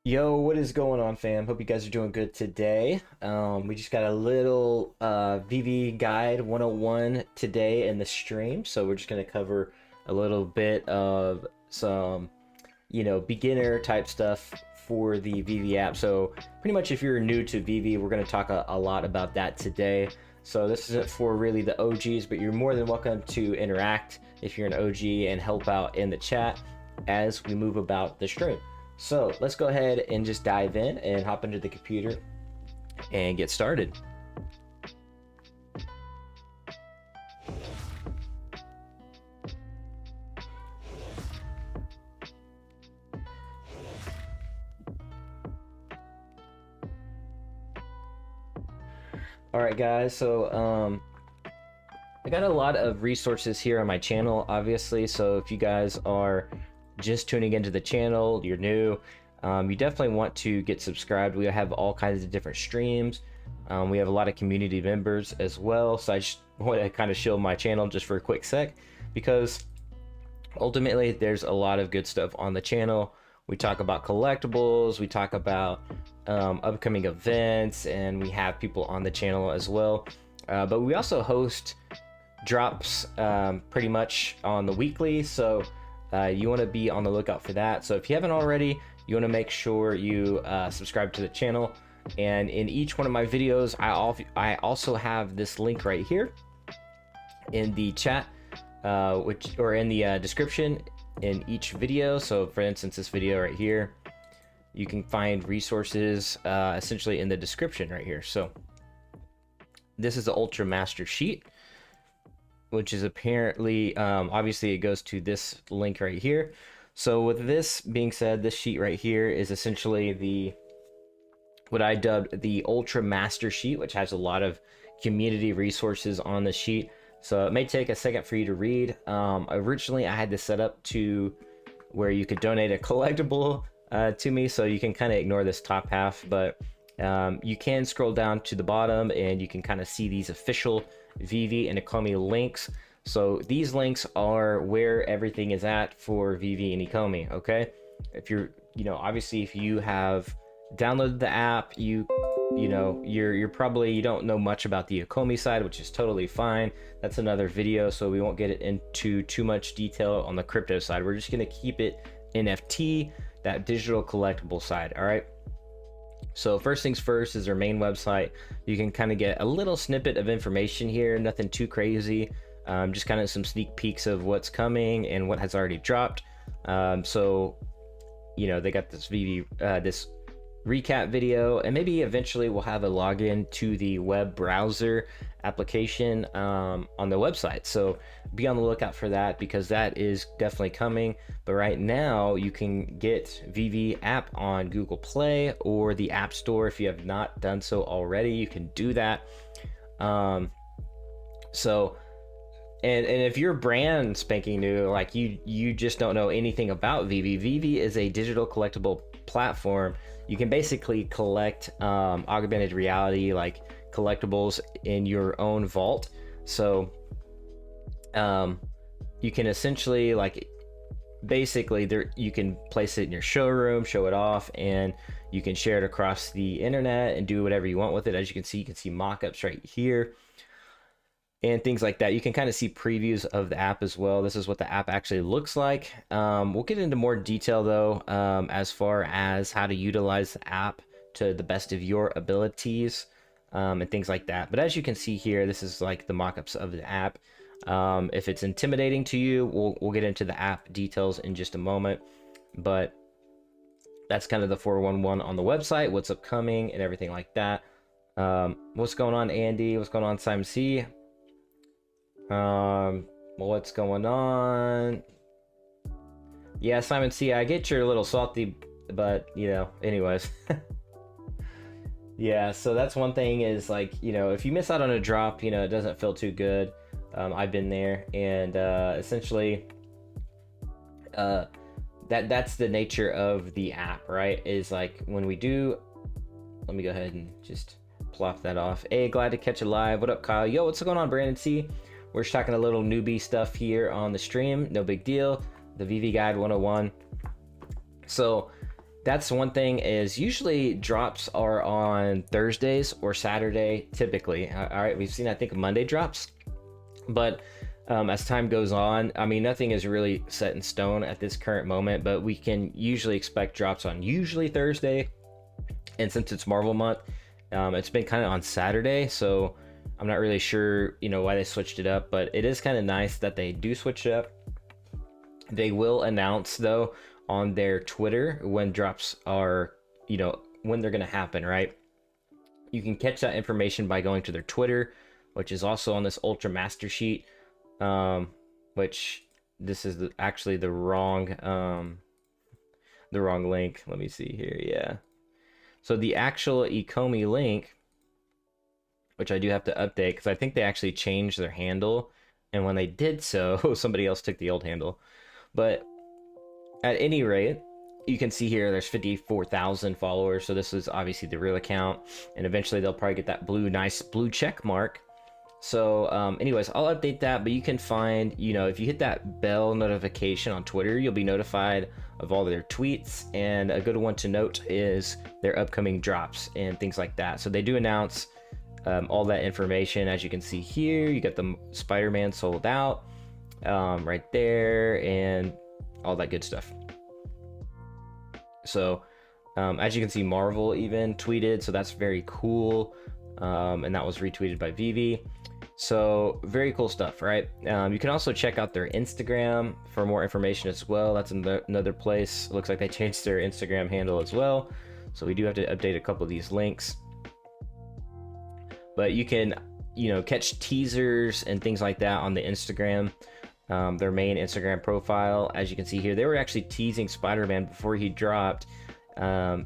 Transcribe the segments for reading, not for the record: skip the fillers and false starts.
Yo, what is going on, fam? Hope you guys are doing good today. We just got a little VeVe Guide 101 today in the stream, so we're just going to cover a little bit of some, beginner type stuff for the VeVe app. So pretty much if you're new to VeVe, we're going to talk a lot about that today. So this isn't for really the OGs, but you're more than welcome to interact if you're an OG and help out in the chat as we move about the stream. So let's go ahead and just dive in and hop into the computer and get started. All right, guys, so I got a lot of resources here on my channel, obviously. So if you guys are just tuning into the channel, you're new, you definitely want to get subscribed. We have all kinds of different streams. We have a lot of community members as well. So I just want to kind of show my channel just for a quick sec, because ultimately there's a lot of good stuff on the channel. We talk about collectibles, we talk about upcoming events, and we have people on the channel as well. But we also host drops pretty much on the weekly. So you want to be on the lookout for that. So if you haven't already, you want to make sure you subscribe to the channel. And in each one of my videos, I also have this link right here in the chat, or in the description in each video. So for instance, this video right here, you can find resources essentially in the description right here. So this is the Ultra Master Sheet, which is apparently, obviously it goes to this link right here. So with this being said, this sheet right here is essentially what I dubbed the Ultra Master Sheet, which has a lot of community resources on the sheet. So it may take a second for you to read. Originally, I had this set up to where you could donate a collectible to me, so you can kind of ignore this top half, but you can scroll down to the bottom and you can kind of see these official VeVe and Ecomi links. So these links are where everything is at for VeVe and Ecomi. Okay, if you're, obviously if you have downloaded the app, you're probably, you don't know much about the Ecomi side, which is totally fine. That's another video, so we won't get into too much detail on the crypto side. We're just going to keep it NFT, that digital collectible side. All right. So first things first is their main website. You can kind of get a little snippet of information here, nothing too crazy, just kind of some sneak peeks of what's coming and what has already dropped. So, they got this this recap video, and maybe eventually we'll have a login to the web browser application on the website. So be on the lookout for that, because that is definitely coming. But right now you can get VeVe app on Google Play or the App Store. If you have not done so already, you can do that. And if you're brand spanking new, like you just don't know anything about VeVe. VeVe is a digital collectible platform. You can basically collect augmented reality like collectibles in your own vault. So you can essentially, like, basically you can place it in your showroom, show it off, and you can share it across the internet and do whatever you want with it. As you can see mock-ups right here and things like that. You can kind of see previews of the app as well. This is what the app actually looks like. We'll get into more detail though, as far as how to utilize the app to the best of your abilities, and things like that. But as you can see here, this is like the mock-ups of the app. If it's intimidating to you, we'll get into the app details in just a moment. But that's kind of the 411 on the website, what's upcoming and everything like that. What's going on, Andy? What's going on, Simon C? What's going on? Yeah, Simon C, I get you're a little salty, but anyways. Yeah, so that's one thing is, like, if you miss out on a drop, it doesn't feel too good. I've been there, and essentially that's the nature of the app, right? Is like when we do, let me go ahead and just plop that off. Hey, glad to catch you live. What up, Kyle? Yo, what's going on, Brandon C? We're just talking a little newbie stuff here on the stream. No big deal. The VeVe Guide 101. So that's one thing, is usually drops are on Thursdays or Saturday typically. All right, we've seen I think Monday drops, but as time goes on, I mean, nothing is really set in stone at this current moment, but we can usually expect drops on usually Thursday. And since it's Marvel month, it's been kind of on Saturday, so I'm not really sure, why they switched it up, but it is kind of nice that they do switch it up. They will announce though on their Twitter when drops are, when they're going to happen, right? You can catch that information by going to their Twitter, which is also on this Ultra Master Sheet, which this is actually the wrong link. Let me see here. Yeah. So the actual Ecomi link, which I do have to update because I think they actually changed their handle, and when they did so, somebody else took the old handle. But at any rate, you can see here there's 54,000 followers, so this is obviously the real account, and eventually they'll probably get that nice blue check mark. So anyways, I'll update that, but you can find, if you hit that bell notification on Twitter, you'll be notified of all their tweets. And a good one to note is their upcoming drops and things like that. So they do announce all that information. As you can see here, you got the Spider-Man sold out right there and all that good stuff. So as you can see, Marvel even tweeted, so that's very cool. And that was retweeted by VeVe. So very cool stuff, right? You can also check out their Instagram for more information as well. That's another place. It looks like they changed their Instagram handle as well. So we do have to update a couple of these links. But you can, catch teasers and things like that on the Instagram, their main Instagram profile. As you can see here, they were actually teasing Spider-Man before he dropped.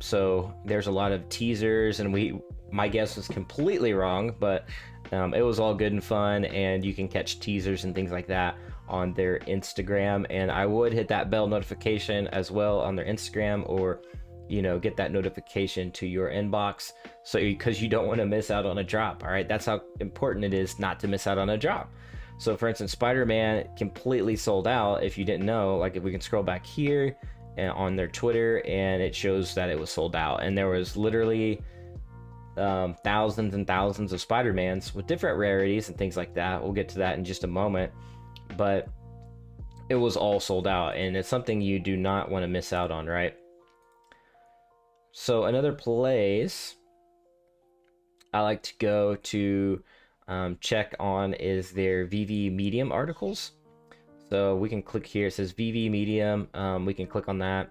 So there's a lot of teasers, and my guess was completely wrong, but it was all good and fun, and you can catch teasers and things like that on their Instagram. And I would hit that bell notification as well on their Instagram, or get that notification to your inbox, so because you don't want to miss out on a drop. All right, that's how important it is not to miss out on a drop. So for instance, Spider-Man completely sold out. If you didn't know, like, if we can scroll back here and on their Twitter, and it shows that it was sold out, and there was literally thousands and thousands of Spider-Mans with different rarities and things like that. We'll get to that in just a moment, but it was all sold out, and it's something you do not want to miss out on, right? So another place I like to go to check on is their VeVe Medium articles. So we can click here, it says VeVe Medium. We can click on that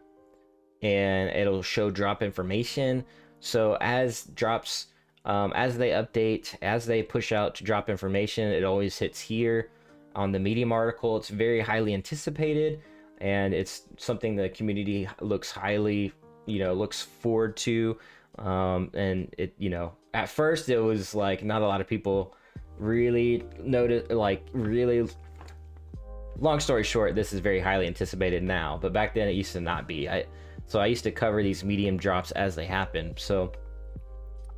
and it'll show drop information. So as drops, as they update, as they push out to drop information, it always hits here on the Medium article. It's very highly anticipated, and it's something the community looks highly, looks forward to. And it, at first it was like not a lot of people really noticed, really. Long story short, this is very highly anticipated now, but back then it used to not be. So I used to cover these Medium drops as they happen. So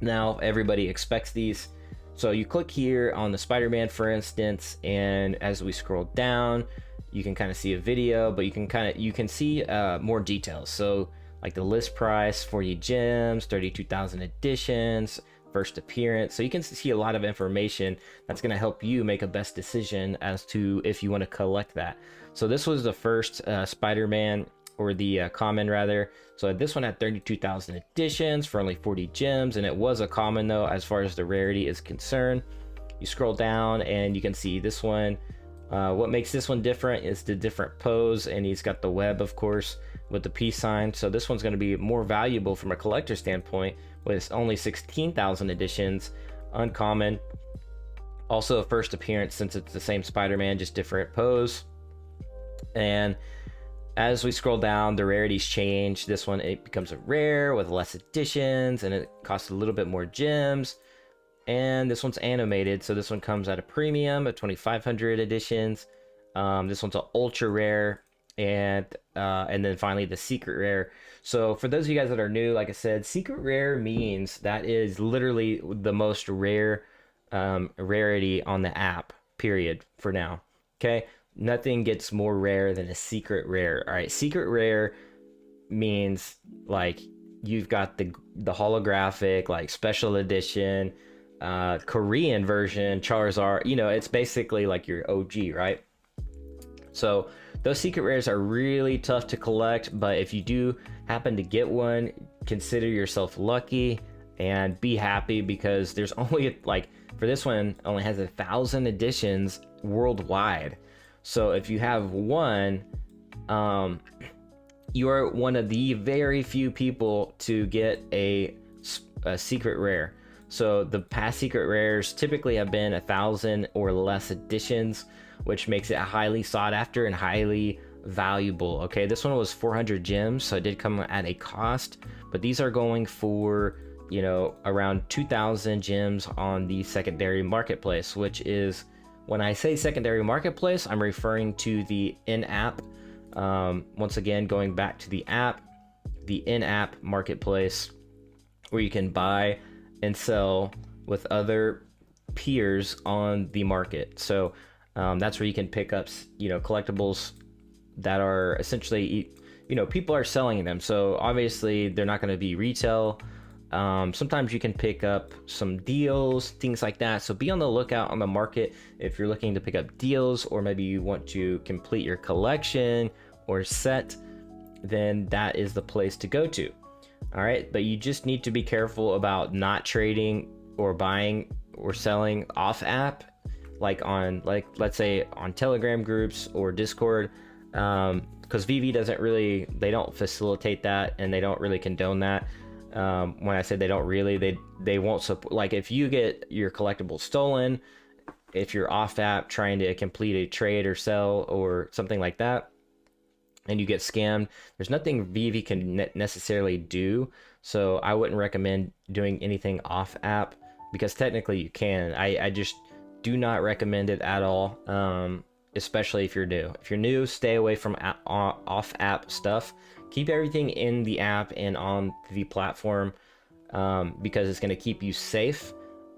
now everybody expects these. So you click here on the Spider-Man, for instance, and as we scroll down, you can kind of see a video, but you can see more details. So like the list price, 40 gems, 32,000 editions, first appearance. So you can see a lot of information that's going to help you make a best decision as to if you want to collect that. So this was the first Spider-Man, or the common rather. So this one had 32,000 editions for only 40 gems, and it was a common though as far as the rarity is concerned. You scroll down and you can see this one. What makes this one different is the different pose, and he's got the web, of course, with the peace sign. So this one's going to be more valuable from a collector standpoint, with only 16,000 editions, uncommon. Also a first appearance, since it's the same Spider-Man, just different pose. And as we scroll down, the rarities change. This one, it becomes a rare with less editions, and it costs a little bit more gems. And this one's animated, so this one comes at a premium at 2,500 editions. This one's an ultra rare, and then finally the secret rare. So for those of you guys that are new, like I said, secret rare means that is literally the most rare rarity on the app, period, for now. Okay, nothing gets more rare than a secret rare. All right, secret rare means like you've got the holographic, like special edition, Korean version Charizard. You know, it's basically like your OG, right? So those secret rares are really tough to collect, but if you do happen to get one, consider yourself lucky and be happy, because there's only, like, for this one only has 1,000 editions worldwide. So if you have one, you are one of the very few people to get a secret rare. So the past secret rares typically have been 1,000 or less editions, which makes it highly sought after and highly valuable. Okay, this one was 400 gems, so it did come at a cost, but these are going for, you know, around 2,000 gems on the secondary marketplace, which is, when I say secondary marketplace, I'm referring to the in-app. Once again, going back to the app, the in-app marketplace, where you can buy and sell with other peers on the market. So that's where you can pick up, you know, collectibles that are essentially, you know, people are selling them. So obviously they're not going to be retail. Sometimes you can pick up some deals, things like that. So be on the lookout on the market if you're looking to pick up deals, or maybe you want to complete your collection or set, then that is the place to go to. All right, but you just need to be careful about not trading or buying or selling off app, like on, like, let's say on Telegram groups or Discord, because VeVe doesn't really, they don't facilitate that, and they don't really condone that. When I say they don't really, they won't support, like, if you get your collectibles stolen, if you're off app trying to complete a trade or sell or something like that, and you get scammed, there's nothing VeVe can necessarily do. So I wouldn't recommend doing anything off app, because technically you can. I just do not recommend it at all, especially if you're new. If you're new, stay away from off app stuff. Keep everything in the app and on the platform, because it's going to keep you safe.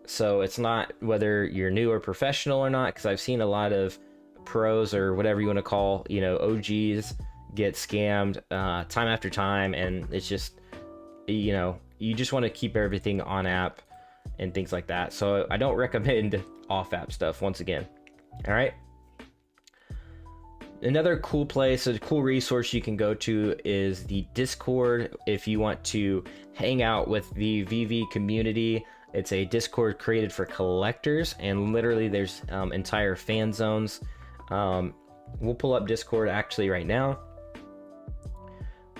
So it's not whether you're new or professional or not, because I've seen a lot of pros, or whatever you want to call, you know, OGs, get scammed time after time, and it's just, you know, you just want to keep everything on app and things like that. So I don't recommend off app stuff, once again. All right, another cool place, a cool resource you can go to is the Discord. If you want to hang out with the VeVe community, it's a Discord created for collectors, and literally there's entire fan zones. We'll pull up Discord actually right now,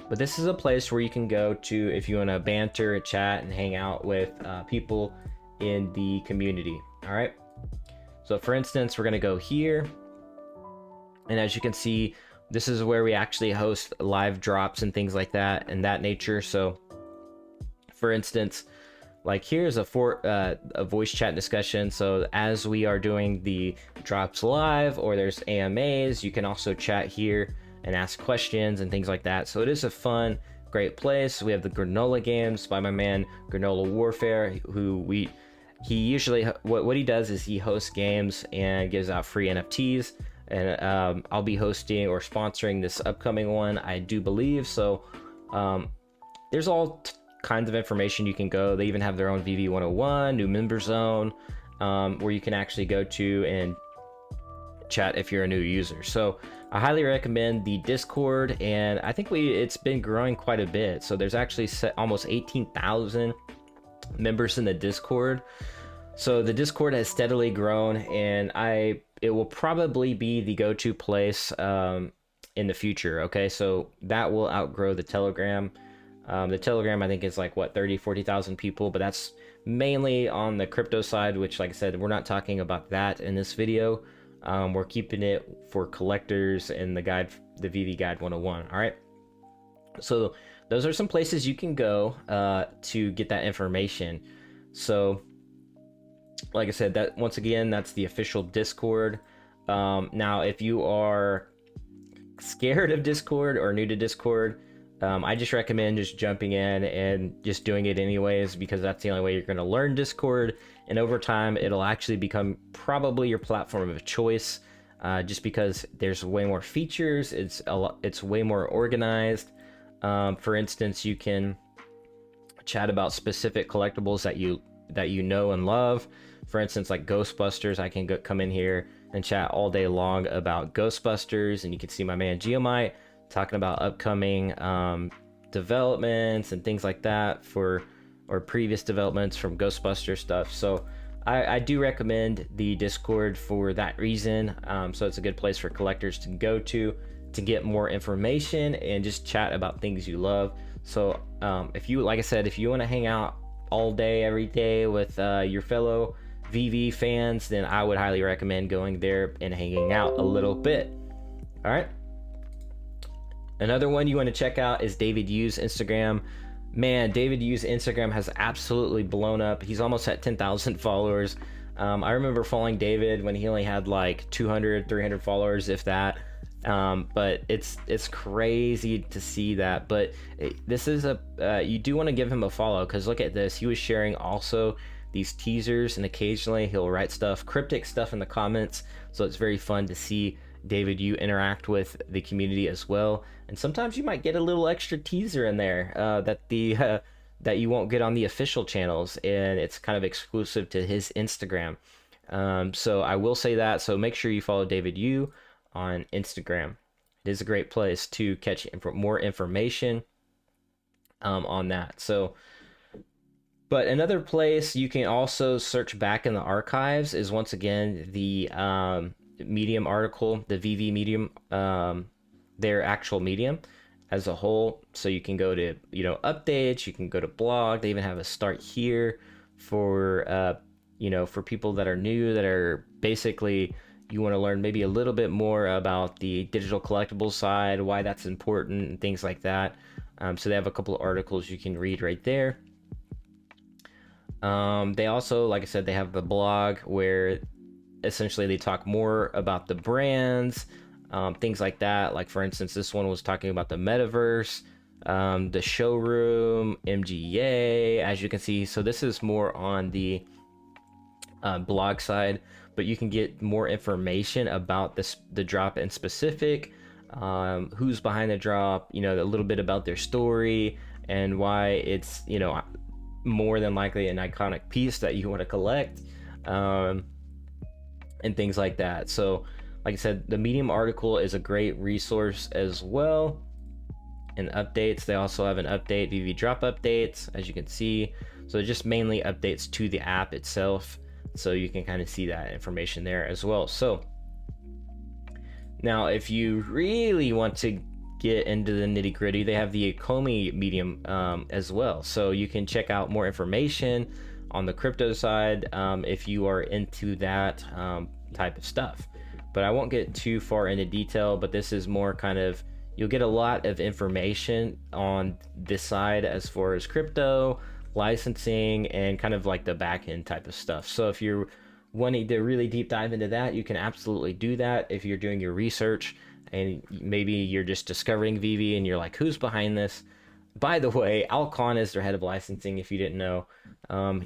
but this is a place where you can go to if you want to banter, chat, and hang out with people in the community. All right, so for instance, we're going to go here, and as you can see, this is where we actually host live drops and things like that and that nature. So for instance, like, here's a voice chat discussion. So as we are doing the drops live, or there's AMAs, you can also chat here and ask questions and things like that. So it is a fun, great place. We have the Granola games by my man Granola Warfare, who he usually, what he does is he hosts games and gives out free NFTs. And I'll be hosting or sponsoring this upcoming one, I do believe. So there's all kinds of information you can go. They even have their own VeVe 101 new member zone, where you can actually go to and chat if you're a new user. So I highly recommend the Discord, and I think it's been growing quite a bit. So there's actually almost 18,000 members in the Discord. So the Discord has steadily grown, and it will probably be the go-to place in the future. Okay, so that will outgrow the Telegram. The Telegram, I think, is like, what, 40,000 people, but that's mainly on the crypto side, which, like I said, we're not talking about that in this video. We're keeping it for collectors and the VeVe Guide 101. All right, so those are some places you can go to get that information. So like I said, that, once again, that's the official Discord. Now, if you are scared of Discord or new to Discord, I just recommend just jumping in and just doing it anyways, because that's the only way you're going to learn Discord, and over time it'll actually become probably your platform of choice, just because there's way more features. It's way more organized. For instance, you can chat about specific collectibles that you know and love. For instance, like Ghostbusters, I can come in here and chat all day long about Ghostbusters, and you can see my man Geomite talking about upcoming developments and things like that or previous developments from Ghostbuster stuff. So I do recommend the Discord for that reason. So it's a good place for collectors to go to get more information and just chat about things you love. So if you, like I said, if you want to hang out all day, every day with your fellow VeVe fans, then I would highly recommend going there and hanging out a little bit. All right. Another one you want to check out is David Yu's Instagram. Man, David Yu's Instagram has absolutely blown up. He's almost at 10,000 followers. I remember following David when he only had like 200, 300 followers, if that. But it's crazy to see that. But this is you do want to give him a follow, because look at this. He was sharing also these teasers, and occasionally he'll write stuff, cryptic stuff in the comments. So it's very fun to see David Yu interact with the community as well. And sometimes you might get a little extra teaser in there that you won't get on the official channels, and it's kind of exclusive to his Instagram. So I will say that. So make sure you follow David Yu on Instagram. It is a great place to catch more information on that. So, but another place you can also search back in the archives is, once again, the Medium article, the VeVe Medium, their actual Medium as a whole. So you can go to, updates, you can go to blog. They even have a start here for, for people that are new, that are basically, you want to learn maybe a little bit more about the digital collectibles side, why that's important, and things like that. So they have a couple of articles you can read right there. They also, like I said, they have the blog where essentially they talk more about the brands, things like that. Like, for instance, this one was talking about the metaverse, the showroom, MGA, as you can see. So this is more on the blog side, but you can get more information about the drop in specific, who's behind the drop, a little bit about their story and why it's, more than likely an iconic piece that you want to collect, and things like that. So like I said, the Medium article is a great resource as well. And updates, they also have an update, VeVe drop updates, as you can see. So just mainly updates to the app itself, so you can kind of see that information there as well. So now if you really want to get into the nitty gritty, they have the Ecomi Medium as well. So you can check out more information on the crypto side if you are into that type of stuff. But I won't get too far into detail, but this is more kind of, you'll get a lot of information on this side as far as crypto, licensing, and kind of like the back end type of stuff. So if you're wanting to really deep dive into that, you can absolutely do that if you're doing your research. And maybe you're just discovering VeVe and you're like, who's behind this? By the way, Al Khan is their head of licensing, if you didn't know.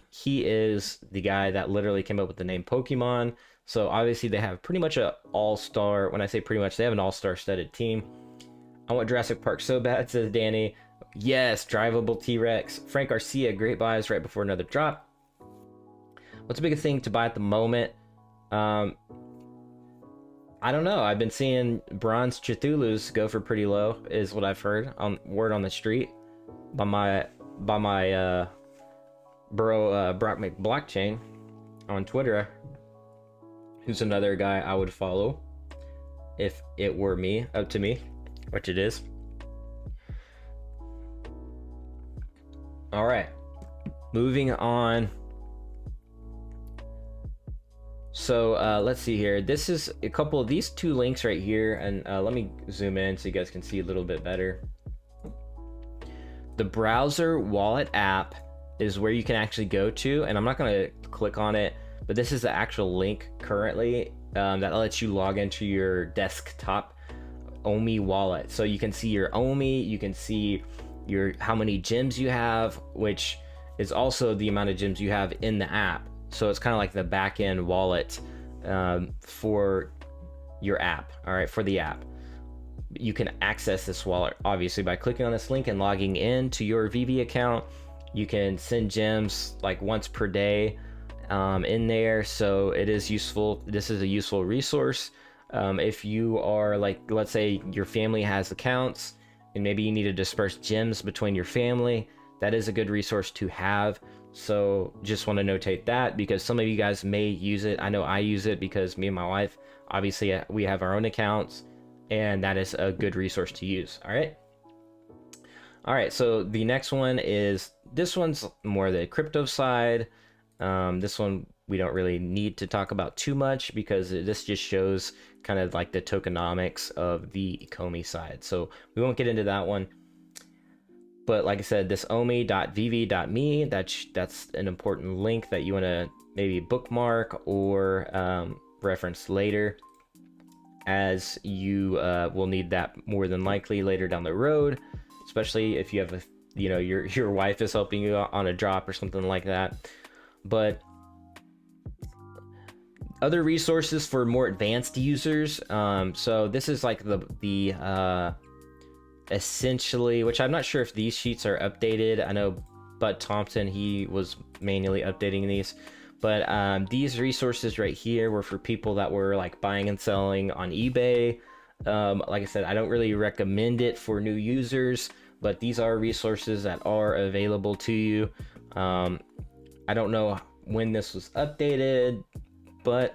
He is the guy that literally came up with the name Pokemon. So obviously they have pretty much an all-star, when I say pretty much, they have an all-star studded team. I want Jurassic Park so bad, says Danny. Yes, drivable T-Rex. Frank Garcia, great buys right before another drop. What's the biggest thing to buy at the moment? I don't know. I've been seeing bronze Cthulhu's go for pretty low, is what I've heard on word on the street by my bro Brock McBlockchain on Twitter, who's another guy I would follow if it were up to me, which it is. All right, moving on. So let's see here. This is a couple of these two links right here, and let me zoom in so you guys can see a little bit better. The browser wallet app is where you can actually go to, and I'm not going to click on it, but this is the actual link currently that lets you log into your desktop OMI wallet. So you can see your OMI, you can see how many gems you have, which is also the amount of gems you have in the app. So it's kind of like the back-end wallet for your app, all right, for the app. you can access this wallet obviously by clicking on this link and logging in to your VeVe account. You can send gems like once per day in there, so it is useful. This is a useful resource. If you are like, let's say your family has accounts and maybe you need to disperse gems between your family, that is a good resource to have. So just want to notate that, because some of you guys may use it. I know I use it because me and my wife, obviously we have our own accounts, and that is a good resource to use. All right, so the next one is, this one's more the crypto side. This one we don't really need to talk about too much, because this just shows kind of like the tokenomics of the Ecomi side, so we won't get into that one. But like I said, this omi.veve.me, that's an important link that you want to maybe bookmark or reference later, as you will need that more than likely later down the road, especially if you have a, you know, your wife is helping you on a drop or something like that. But other resources for more advanced users, so this is like the essentially, which I'm not sure if these sheets are updated. I know Bud Thompson, he was manually updating these, but these resources right here were for people that were like buying and selling on eBay. Like I said, I don't really recommend it for new users, but these are resources that are available to you. I don't know when this was updated, but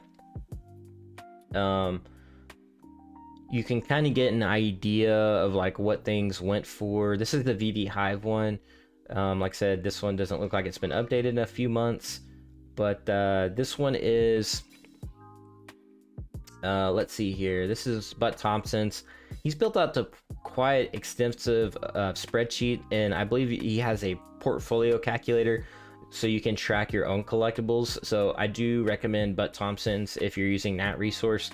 you can kind of get an idea of like what things went for. This is the VeVe Hive one. Like I said, this one doesn't look like it's been updated in a few months, but this one is, let's see here. This is Bud Thompson's. He's built out a quite extensive spreadsheet, and I believe he has a portfolio calculator, so you can track your own collectibles. So I do recommend Bud Thompson's if you're using that resource.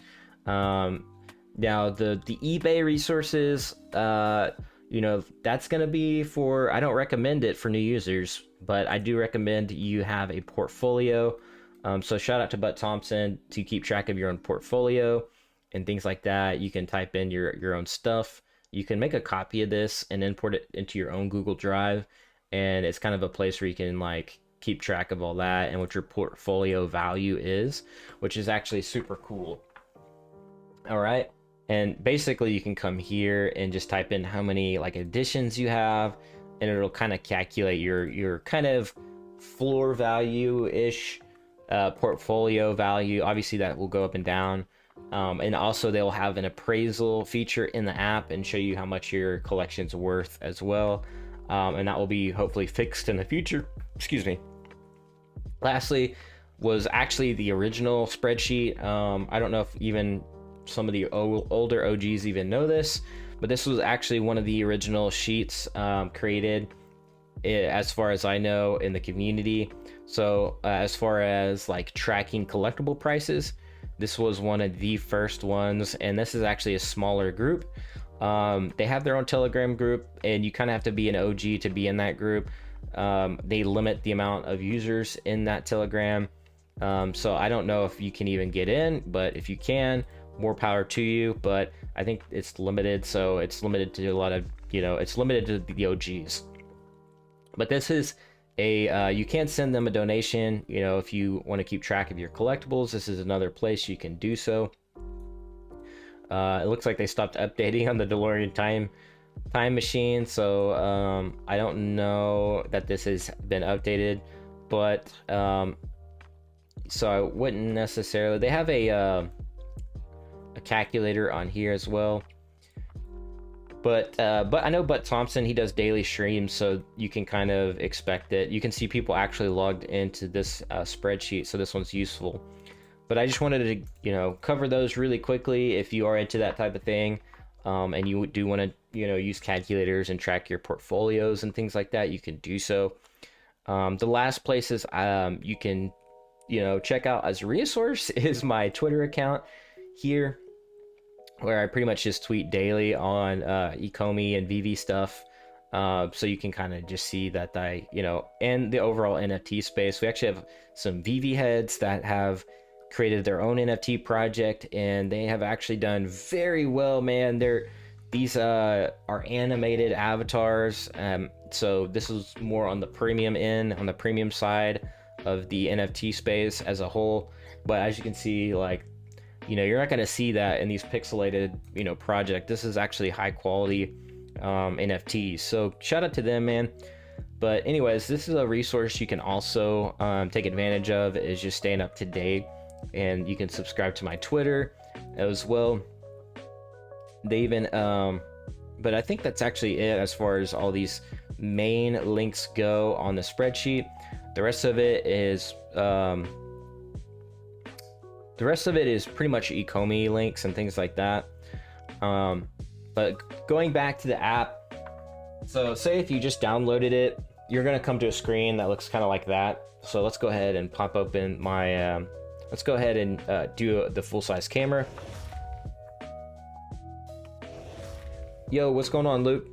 Now the eBay resources, you know, that's going to be for, I don't recommend it for new users, but I do recommend you have a portfolio. So shout out to Bud Thompson to keep track of your own portfolio and things like that. You can type in your own stuff. You can make a copy of this and import it into your own Google Drive, and it's kind of a place where you can like keep track of all that and what your portfolio value is, which is actually super cool. All right. And basically you can come here and just type in how many like additions you have, and it'll kind of calculate your kind of floor value ish, portfolio value. Obviously that will go up and down. And also they'll have an appraisal feature in the app and show you how much your collection's worth as well. And that will be hopefully fixed in the future. Excuse me. Lastly was actually the original spreadsheet. I don't know if even some of the older OGs even know this, but this was actually one of the original sheets created, as far as I know, in the community. So as far as like tracking collectible prices, this was one of the first ones, and this is actually a smaller group. They have their own Telegram group, and you kind of have to be an OG to be in that group. They limit the amount of users in that Telegram, so I don't know if you can even get in, but if you can, more power to you. But I think it's limited, so it's limited to a lot of, you know, it's limited to the OGs. But this is a you can send them a donation, you know, if you want to keep track of your collectibles. This is another place you can do so. It looks like they stopped updating on the DeLorean time machine, so I don't know that this has been updated, but so I wouldn't necessarily, they have a calculator on here as well, but I know Bud Thompson, he does daily streams, so you can kind of expect it. You can see people actually logged into this spreadsheet, so this one's useful. But I just wanted to, you know, cover those really quickly. If you are into that type of thing, and you do want to, you know, use calculators and track your portfolios and things like that, you can do so. The last places you can, you know, check out as a resource is my Twitter account here, where I pretty much just tweet daily on Ecomi and VeVe stuff. So you can kind of just see that you know, and the overall NFT space. We actually have some VeVe heads that have created their own NFT project, and they have actually done very well, man. These are animated avatars. So this is more on the premium end, on the premium side of the NFT space as a whole. But as you can see, like, you're not going to see that in these pixelated, project. This is actually high quality NFTs. So shout out to them, man. But anyways, this is a resource you can also take advantage of, is just staying up to date. And you can subscribe to my Twitter as well. They even, but I think that's actually it as far as all these main links go on the spreadsheet. The rest of it is pretty much Ecomi links and things like that. But going back to the app, so say if you just downloaded it, you're gonna come to a screen that looks kind of like that. So let's go ahead and pop open my, let's go ahead and do the full-size camera. Yo, what's going on, Luke?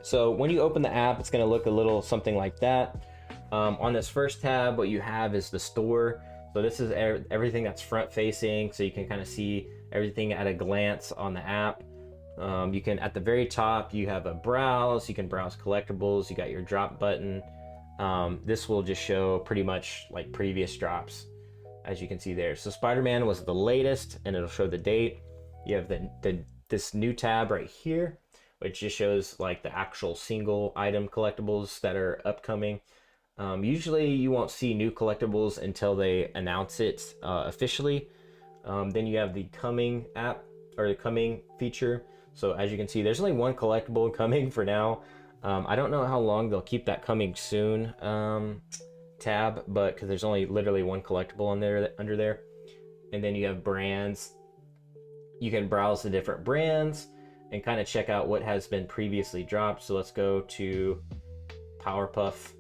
So when you open the app, it's gonna look a little something like that. On this first tab, what you have is the store. So this is everything that's front facing, so you can kind of see everything at a glance on the app. You can, at the very top, you have a browse. You can browse collectibles. You got your drop button. This will just show pretty much like previous drops, as you can see there. So Spider-Man was the latest, and it'll show the date. You have this new tab right here, which just shows like the actual single item collectibles that are upcoming. Usually you won't see new collectibles until they announce it officially. Then you have the coming app, or the coming feature. So as you can see, there's only one collectible coming for now. I don't know how long they'll keep that coming soon tab, but because there's only literally one collectible on there, under there. And then you have brands. You can browse the different brands and kind of check out what has been previously dropped. So let's go to Powerpuff,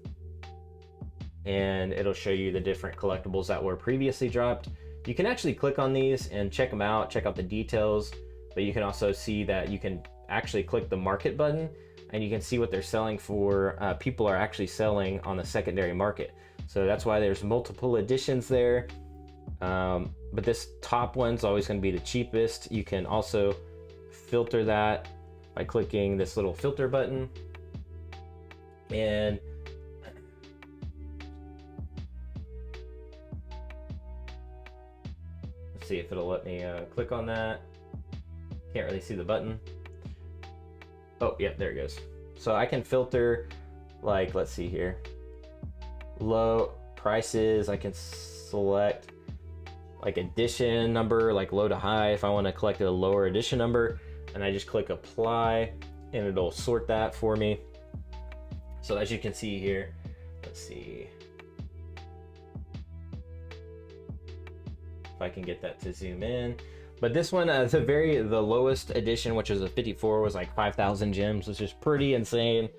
and it'll show you the different collectibles that were previously dropped. You can actually click on these and check them out, check out the details, but you can also see that you can actually click the market button, and you can see what they're selling for. People are actually selling on the secondary market. So that's why there's multiple editions there. But this top one's always going to be the cheapest. You can also filter that by clicking this little filter button. And let's see if it'll let me click on that. Can't really see the button. Oh, yeah, there it goes. So I can filter, like, let's see here. Low prices, I can select like edition number, like low to high, if I want to collect a lower edition number, and I just click apply, and it'll sort that for me. So as you can see here, let's see if I can get that to zoom in. But this one, the lowest edition, which is a 54, was like 5,000 gems, which is pretty insane.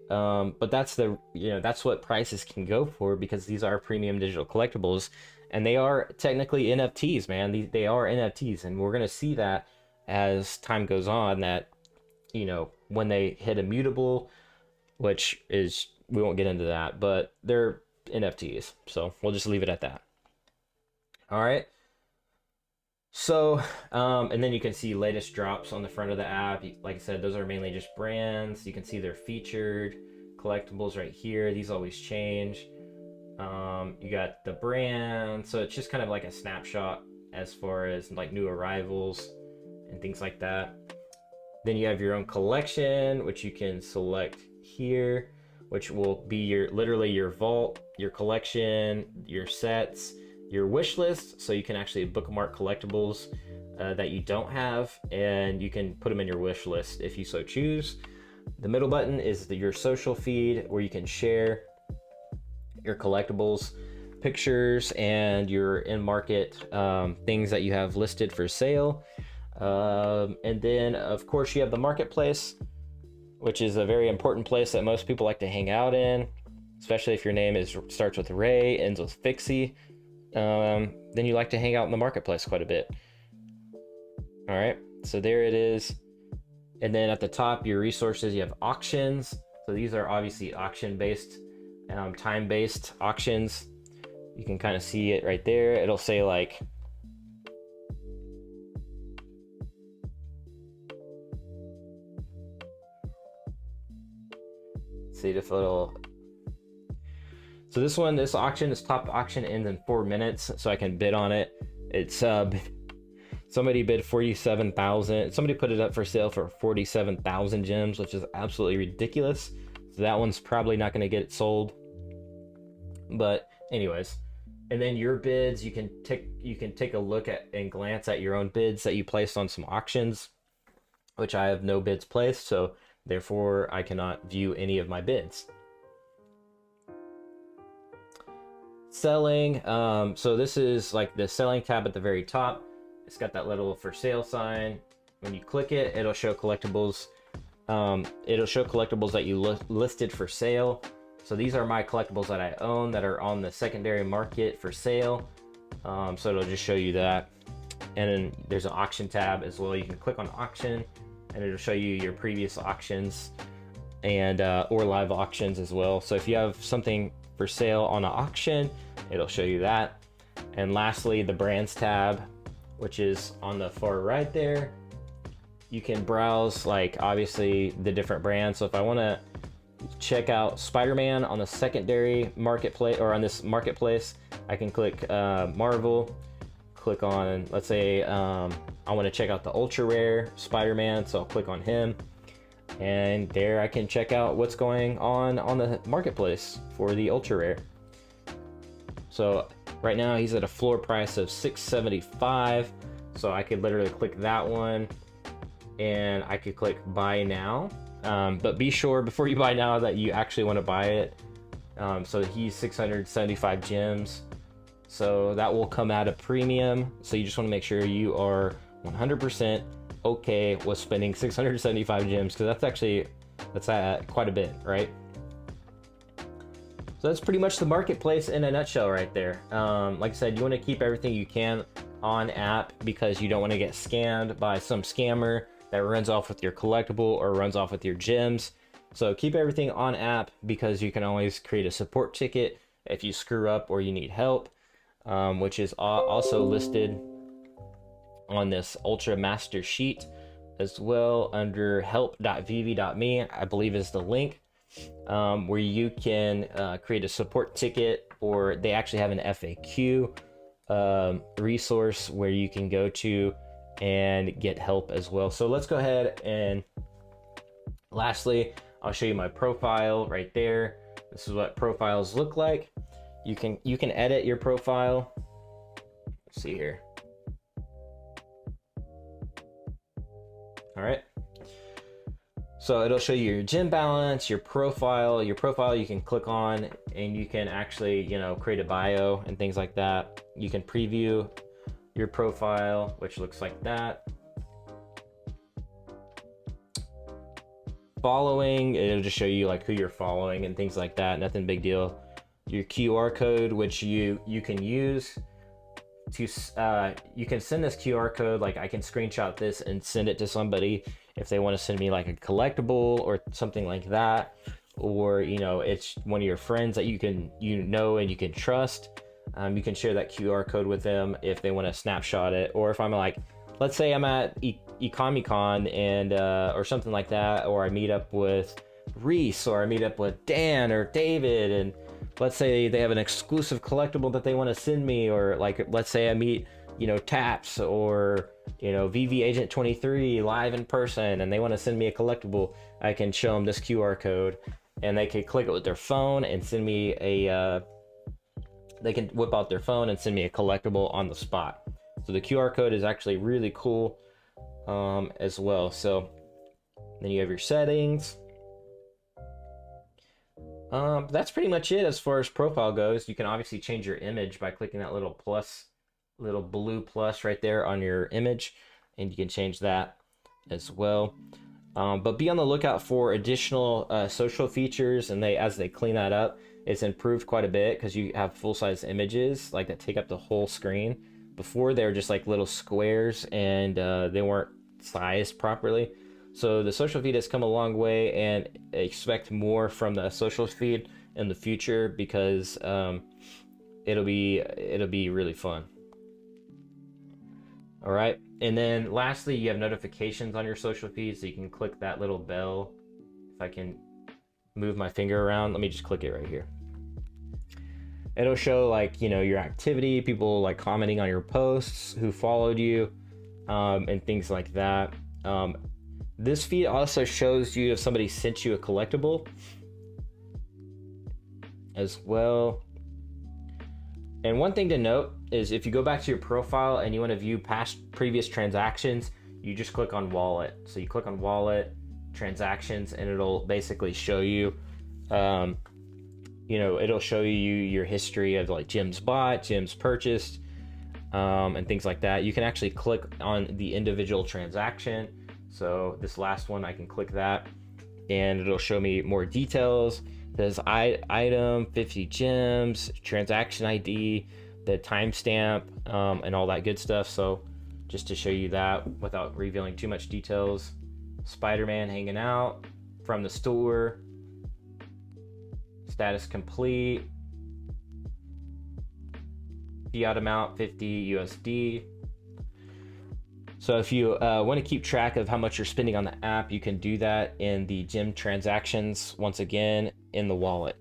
But that's that's what prices can go for, because these are premium digital collectibles, and they are technically NFTs, man. They are NFTs, and we're gonna see that as time goes on, that when they hit immutable, which is, we won't get into that, but they're NFTs, so we'll just leave it at that. All right. So, and then you can see latest drops on the front of the app. Like I said, those are mainly just brands. You can see they're featured collectibles right here. These always change. You got the brand. So it's just kind of like a snapshot as far as like new arrivals and things like that. Then you have your own collection, which you can select here, which will be literally your vault, your collection, your sets, your wish list, so you can actually bookmark collectibles that you don't have, and you can put them in your wish list if you so choose. The middle button is your social feed, where you can share your collectibles, pictures, and your in-market things that you have listed for sale. And then, of course, you have the marketplace, which is a very important place that most people like to hang out in, especially if your name starts with Ray, ends with Fixie. Then you like to hang out in the marketplace quite a bit. All right, so there it is. And then at the top, your resources, you have auctions. So these are obviously auction-based, time-based auctions. You can kind of see it right there. It'll say like, see if it'll. So this auction, this top auction ends in 4 minutes, so I can bid on it. It's somebody bid 47,000. Somebody put it up for sale for 47,000 gems, which is absolutely ridiculous. So that one's probably not going to get sold. But anyways, and then your bids, you can take a look at and glance at your own bids that you placed on some auctions, which I have no bids placed, so therefore I cannot view any of my bids. Selling, so this is like the selling tab at the very top. It's got that little for sale sign. When you click it, it'll show collectibles. It'll show collectibles that you listed for sale. So these are my collectibles that I own that are on the secondary market for sale. So it'll just show you that. And then there's an auction tab as well. You can click on auction and it'll show you your previous auctions and or live auctions as well. So if you have something for sale on an auction, it'll show you that. And lastly, the brands tab, which is on the far right there. You can browse, like, obviously the different brands. So if I want to check out Spider-Man on the secondary marketplace, or on this marketplace, I can click Marvel, click on, let's say I want to check out the ultra rare Spider-Man, so I'll click on him, and there I can check out what's going on the marketplace for the ultra rare. So right now he's at a floor price of $675, so I could literally click that one and I could click buy now. But be sure before you buy now that you actually want to buy it. So he's 675 gems, so that will come at a premium. So you just want to make sure you are 100% okay with spending 675 gems, because that's at quite a bit, right? So that's pretty much the marketplace in a nutshell right there. Like I said, you want to keep everything you can on app because you don't want to get scammed by some scammer that runs off with your collectible or runs off with your gems. So keep everything on app because you can always create a support ticket if you screw up or you need help, which is also listed on this Ultra Master sheet as well under help.veve.me, I believe is the link, where you can create a support ticket, or they actually have an FAQ resource where you can go to and get help as well. So let's go ahead, and lastly, I'll show you my profile right there. This is what profiles look like. You can edit your profile. Let's see here. All right. So it'll show you your gem balance, your profile. Your profile you can click on and you can actually, create a bio and things like that. You can preview your profile, which looks like that. Following, it'll just show you like who you're following and things like that. Nothing big deal. Your QR code, which you can use to you can send this QR code. Like I can screenshot this and send it to somebody if they want to send me like a collectible or something like that, or it's one of your friends that you can and you can trust. You can share that QR code with them if they want to snapshot it, or if I'm like, let's say I'm at Ecomi and or something like that, or I meet up with Reese, or I meet up with Dan or David, and let's say they have an exclusive collectible that they want to send me, or like let's say I meet Taps or VeVe Agent 23 live in person and they want to send me a collectible. I can show them this QR code and they can click it with their phone and send me they can whip out their phone and send me a collectible on the spot. So the QR code is actually really cool as well. So then you have your settings. That's pretty much it as far as profile goes. You can obviously change your image by clicking that little blue plus right there on your image, and you can change that as well. But be on the lookout for additional social features, and as they clean that up, it's improved quite a bit because you have full-size images like that take up the whole screen. Before they were just like little squares and they weren't sized properly. So the social feed has come a long way, and expect more from the social feed in the future because it'll be really fun. All right, and then lastly, you have notifications on your social feed, so you can click that little bell. If I can move my finger around, let me just click it right here. It'll show like, you know, your activity, people like commenting on your posts, who followed you, and things like that. This feed also shows you if somebody sent you a collectible as well. And one thing to note is if you go back to your profile and you want to view previous transactions, you just click on wallet. So you click on wallet, transactions, and it'll basically show you, you know, it'll show you your history of like gems bought, gems purchased, and things like that. You can actually click on the individual transaction. So this last one, I can click that and it'll show me more details. There's item, 50 gems, transaction ID, the timestamp, and all that good stuff. So just to show you that without revealing too much details. Spider-Man hanging out from the store. Status complete. Fiat amount 50 USD. So if you want to keep track of how much you're spending on the app, you can do that in the gem transactions, once again, in the wallet.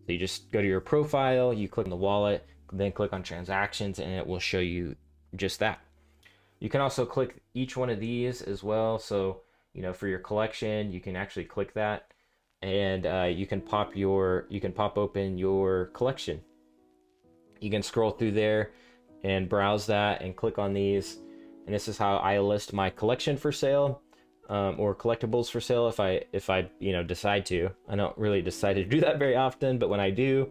So you just go to your profile, you click on the wallet, then click on transactions, and it will show you just that. You can also click each one of these as well. So, you know, for your collection, you can actually click that, and you can pop open your collection. You can scroll through there and browse that and click on these. And this is how I list my collection for sale, or collectibles for sale if I you know, decide to. I don't really decide to do that very often, but when I do,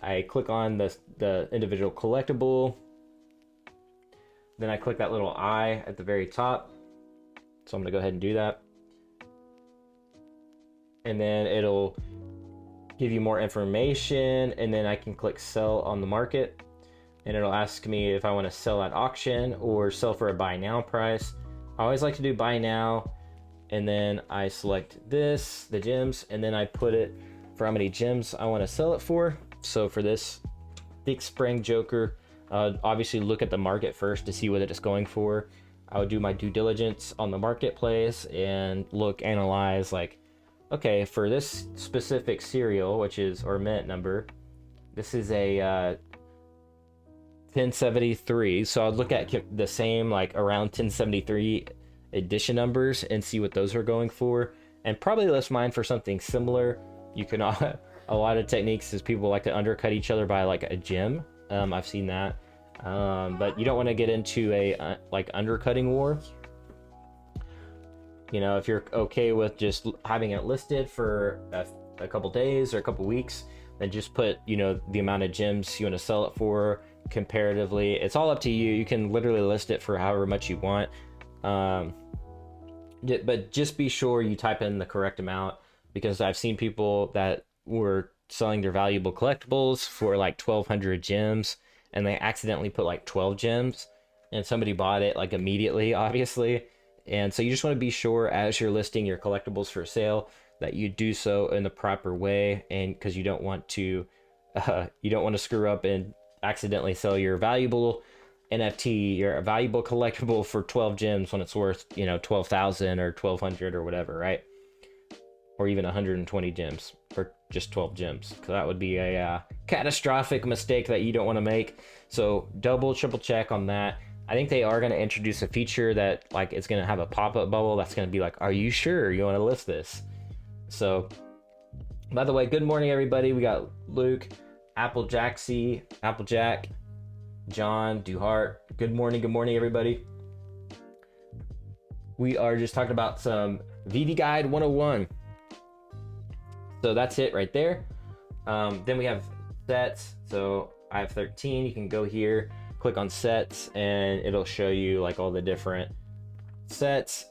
I click on the individual collectible. Then I click that little eye at the very top. So I'm gonna go ahead and do that. And then it'll give you more information, and then I can click sell on the market. And it'll ask me if I want to sell at auction or sell for a buy now price. I always like to do buy now, and then I select this, the gems, and then I put it for how many gems I want to sell it for. So for this Thick Spring Joker, obviously look at the market first to see what it is going for. I would do my due diligence on the marketplace and analyze like, okay, for this specific serial, which is, or mint number, this is a 1073. So I'd look at the same, like around 1073 edition numbers and see what those are going for, and probably list mine for something similar. You can a lot of techniques is people like to undercut each other by like a gem. I've seen that, but you don't want to get into a like undercutting war. You know, if you're okay with just having it listed for a couple days or a couple weeks, then just put, you know, the amount of gems you want to sell it for comparatively. It's all up to you. You can literally list it for however much you want, but just be sure you type in the correct amount, because I've seen people that were selling their valuable collectibles for like 1,200 gems, and they accidentally put like 12 gems, and somebody bought it like immediately, obviously. And so you just want to be sure as you're listing your collectibles for sale that you do so in the proper way, and because you don't want to screw up and accidentally sell your valuable NFT, your valuable collectible for 12 gems when it's worth, you know, 12,000 or 1,200 or whatever, right? Or even 120 gems for just 12 gems. So that would be a catastrophic mistake that you don't want to make. So triple check on that. I think they are going to introduce a feature that like it's going to have a pop-up bubble that's going to be like, are you sure you want to list this? So, by the way, good morning, everybody. We got Luke, Applejack, John, Duhart. Good morning, everybody. We are just talking about some VeVe Guide 101. So that's it right there. Then we have sets. So I have 13. You can go here, click on sets, and it'll show you like all the different sets.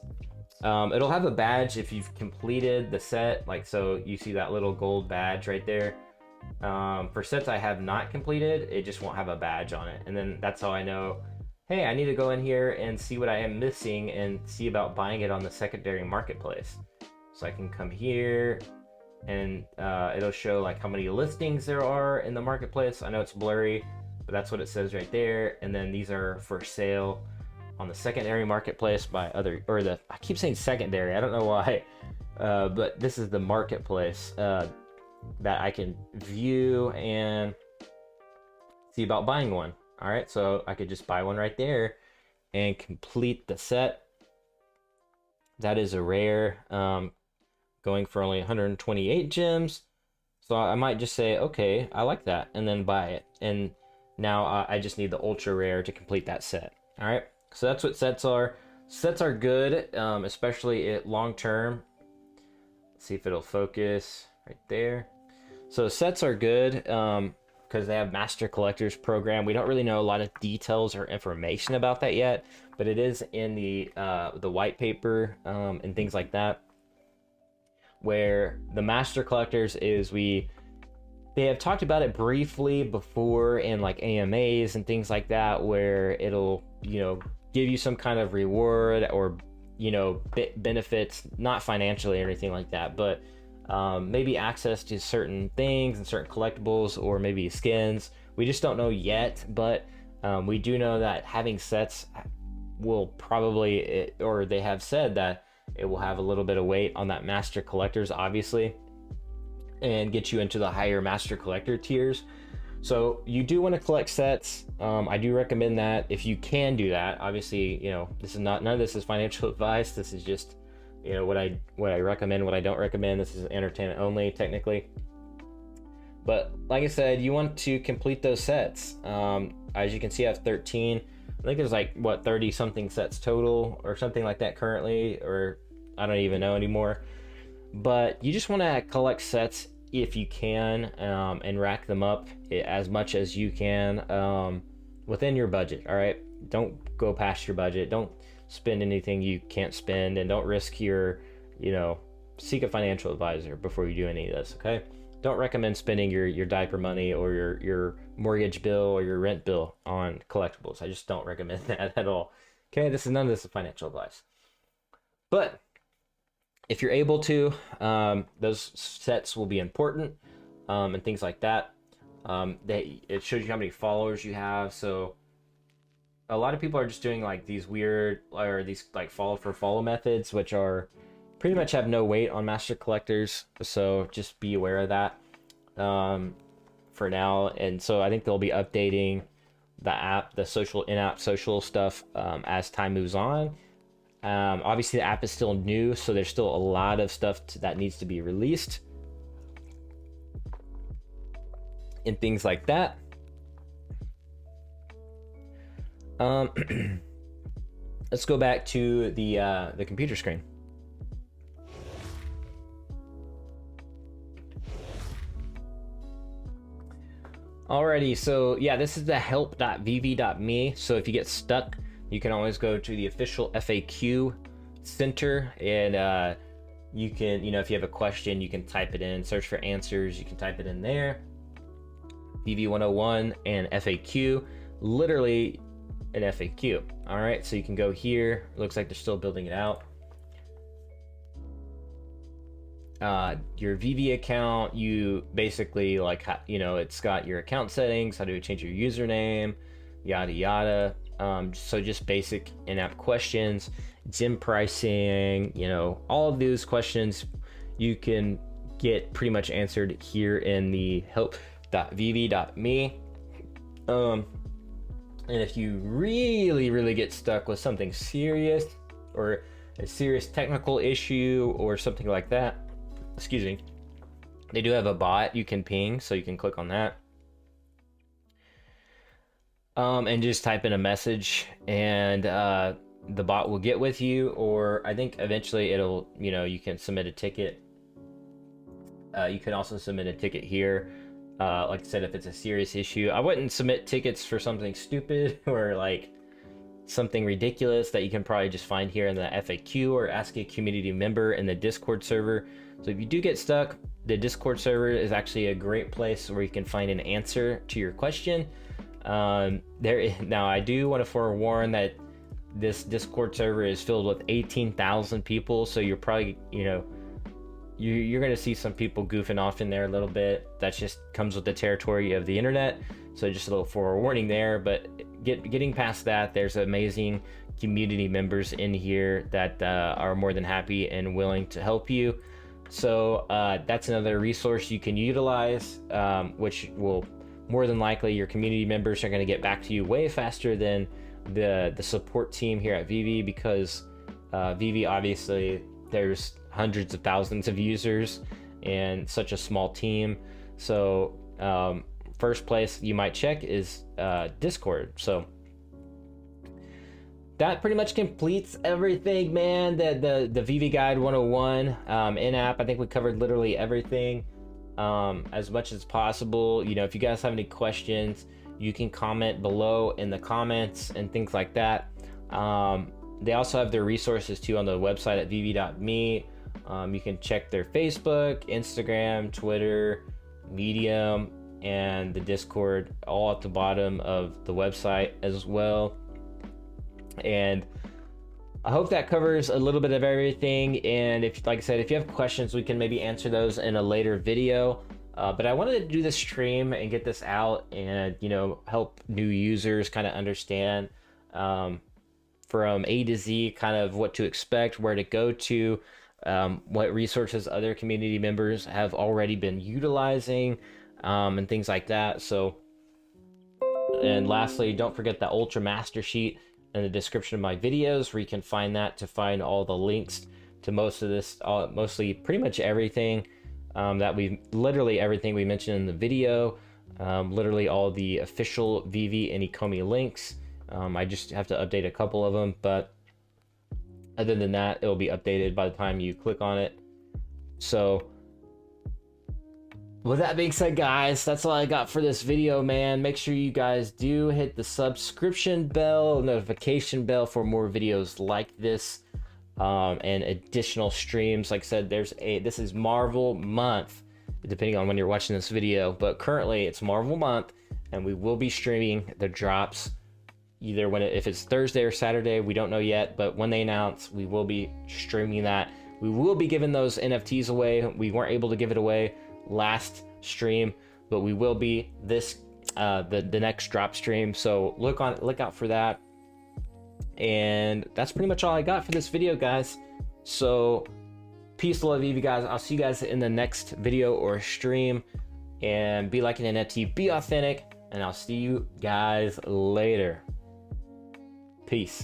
It'll have a badge if you've completed the set, like, so you see that little gold badge right there. For sets I have not completed, it just won't have a badge on it, and then that's how I know, hey, I need to go in here and see what I am missing and see about buying it on the secondary marketplace. So I can come here and it'll show like how many listings there are in the marketplace. I know it's blurry, but that's what it says right there. And then these are for sale on the secondary marketplace by I keep saying secondary, I don't know why. but this is the marketplace that I can view and see about buying one. All right, so I could just buy one right there and complete the set. That is a rare, going for only 128 gems. So I might just say, okay, I like that, and then buy it. And now I just need the ultra rare to complete that set. All right, so that's what sets are. Sets are good, especially at long term. Let's see if it'll focus right there. So sets are good because they have master collectors program. We don't really know a lot of details or information about that yet, but it is in the white paper and things like that. Where the master collectors is they have talked about it briefly before in like AMAs and things like that, where it'll, you know, give you some kind of reward or, you know, benefits, not financially or anything like that, but maybe access to certain things and certain collectibles or maybe skins. We just don't know yet, but we do know that having sets will probably, or they have said that it will have a little bit of weight on that master collectors, obviously, and get you into the higher master collector tiers. So you do want to collect sets. I do recommend that if you can do that. Obviously, you know, this is not, none of this is financial advice. This is just, you know, what I recommend, what I don't recommend. This is entertainment only, technically. But like I said, you want to complete those sets. As you can see, I have 13. I think there's like, what, 30 something sets total or something like that currently, or I don't even know anymore. But you just want to collect sets if you can, and rack them up as much as you can within your budget. All right, don't go past your budget. Don't spend anything you can't spend, and don't risk your, you know, seek a financial advisor before you do any of this. Okay, don't recommend spending your diaper money or your mortgage bill or your rent bill on collectibles. I just don't recommend that at all. Okay, none of this is financial advice. But if you're able to, those sets will be important, and things like that. It shows you how many followers you have. So a lot of people are just doing like these weird, or these like follow for follow methods, which are pretty much have no weight on master collectors. So just be aware of that for now. And so I think they'll be updating the app, the social in-app social stuff as time moves on. Obviously the app is still new, so there's still a lot of stuff that needs to be released and things like that. Let's go back to the computer screen. Alrighty, so yeah, this is the help.veve.me. So if you get stuck, you can always go to the official FAQ center, and you can, you know, if you have a question, you can type it in, search for answers, you can type it in there. VeVe 101 and FAQ, literally an FAQ. All right, so you can go here. Looks like they're still building it out. Your VeVe account, you basically like, you know, it's got your account settings, how to change your username, yada yada. So just basic in-app questions, gem pricing, you know, all of those questions you can get pretty much answered here in the help.veve.me. And if you really get stuck with something serious, or a serious technical issue or something like that, excuse me, they do have a bot you can ping, so you can click on that. And just type in a message, and the bot will get with you, or I think eventually it'll, you know, you can submit a ticket. You can also submit a ticket here. Like I said, if it's a serious issue, I wouldn't submit tickets for something stupid or like something ridiculous that you can probably just find here in the FAQ, or ask a community member in the Discord server. So if you do get stuck, the Discord server is actually a great place where you can find an answer to your question. Now I do want to forewarn that this Discord server is filled with 18,000 people, so you're probably, you know, you're going to see some people goofing off in there a little bit. That just comes with the territory of the internet. So just a little forewarning there. But getting past that, there's amazing community members in here that are more than happy and willing to help you. So that's another resource you can utilize, which will more than likely your community members are going to get back to you way faster than the support team here at VeVe, because VeVe, obviously there's hundreds of thousands of users and such a small team. So first place you might check is Discord. So that pretty much completes everything, man. The VeVe Guide 101 in-app. I think we covered literally everything as much as possible. You know, if you guys have any questions, you can comment below in the comments and things like that. They also have their resources too on the website at veve.me. You can check their Facebook, Instagram, Twitter, Medium, and the Discord all at the bottom of the website as well. And I hope that covers a little bit of everything. And if, like I said, if you have questions, we can maybe answer those in a later video. But I wanted to do this stream and get this out and, you know, help new users kind of understand from A to Z kind of what to expect, where to go to, what resources other community members have already been utilizing, and things like that. So, and lastly, don't forget the Ultra Master Sheet in the description of my videos, where you can find that to find all the links to most of this, mostly pretty much everything literally everything we mentioned in the video, literally all the official VeVe and Ecomi links. I just have to update a couple of them, but other than that, it'll be updated by the time you click on it. So with that being said, guys, that's all I got for this video, man. Make sure you guys do hit the subscription bell, notification bell for more videos like this, and additional streams. Like I said, this is Marvel month, depending on when you're watching this video, but currently it's Marvel month, and we will be streaming the drops either if it's Thursday or Saturday, we don't know yet, but when they announce, we will be streaming that. We will be giving those NFTs away. We weren't able to give it away last stream, but we will be the next drop stream. So look out for that. And that's pretty much all I got for this video, guys. So peace, love, you guys. I'll see you guys in the next video or stream. And be like an NFT, be authentic, and I'll see you guys later. Peace.